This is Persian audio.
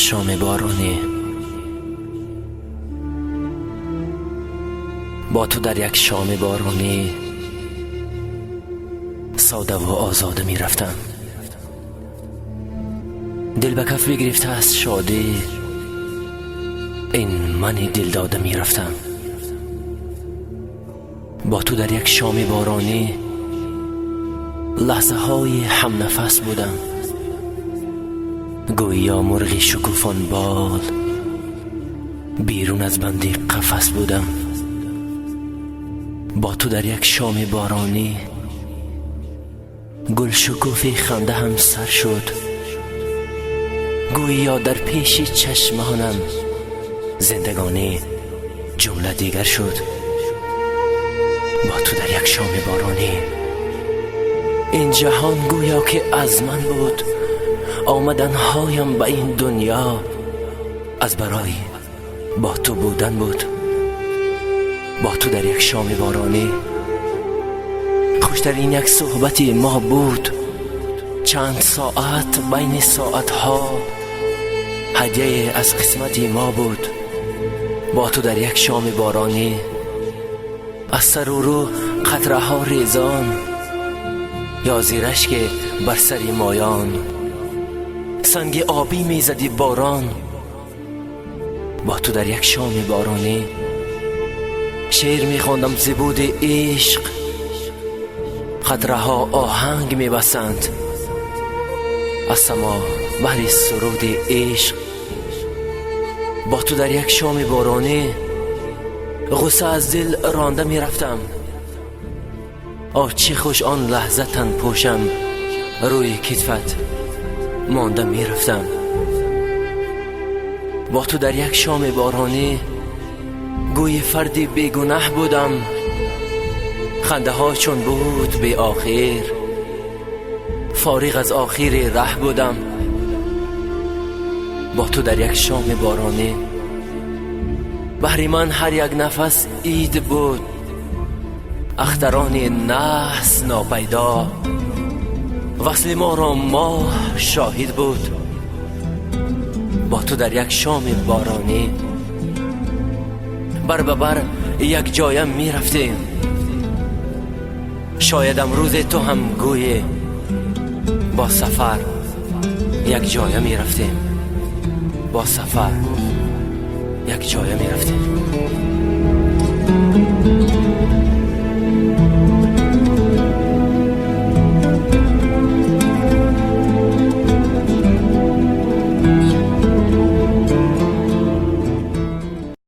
شام بارانی، با تو در یک شام بارانی ساده و آزاده می رفتم. دل به کف بگرفته از شادی، این من دل داده می رفتم. با تو در یک شام بارانی لحظه های هم نفس بودم، گویا مرغی شکوفان بال بیرون از بندی قفس بودم. با تو در یک شام بارانی گل شکوفی خنده هم سر شد، گویا در پیش چشمانم زندگانی جمله دیگر شد. با تو در یک شام بارانی این جهان گویا که از من بود، آمدنهایم به این دنیا از برای با تو بودن بود. با تو در یک شام بارانی خوشترین یک صحبتی ما بود، چند ساعت بین ساعتها هدیه از قسمتی ما بود. با تو در یک شام بارانی از سر و رو قطره ها ریزان، یا زیرش که بر سری مایان سنگ آبی میزدی باران. با تو در یک شام بارانی شعر میخواندم زبود عشق، قطره ها آهنگ میبسند از سما بهر سرود عشق. با تو در یک شام بارانی غصه از دل رانده میرفتم، آه چه خوش آن لحظه تن پوشم روی کتفت مانده میرفتم. با تو در یک شام بارانی گوی فردی بیگناه بودم، خنده ها چون بود بی آخر، فارغ از آخر ره بودم. با تو در یک شام بارانی بهر من هر یک نفس عید بود، اختران نحس ناپیدا وصل ما را ماه شاهد بود. با تو در یک شام بارانی بر به بر یک جایم می رفتیم، شاید امروز تو هم گوی با سفر یک جایم می رفتیم، با سفر یک جایم می رفتیم.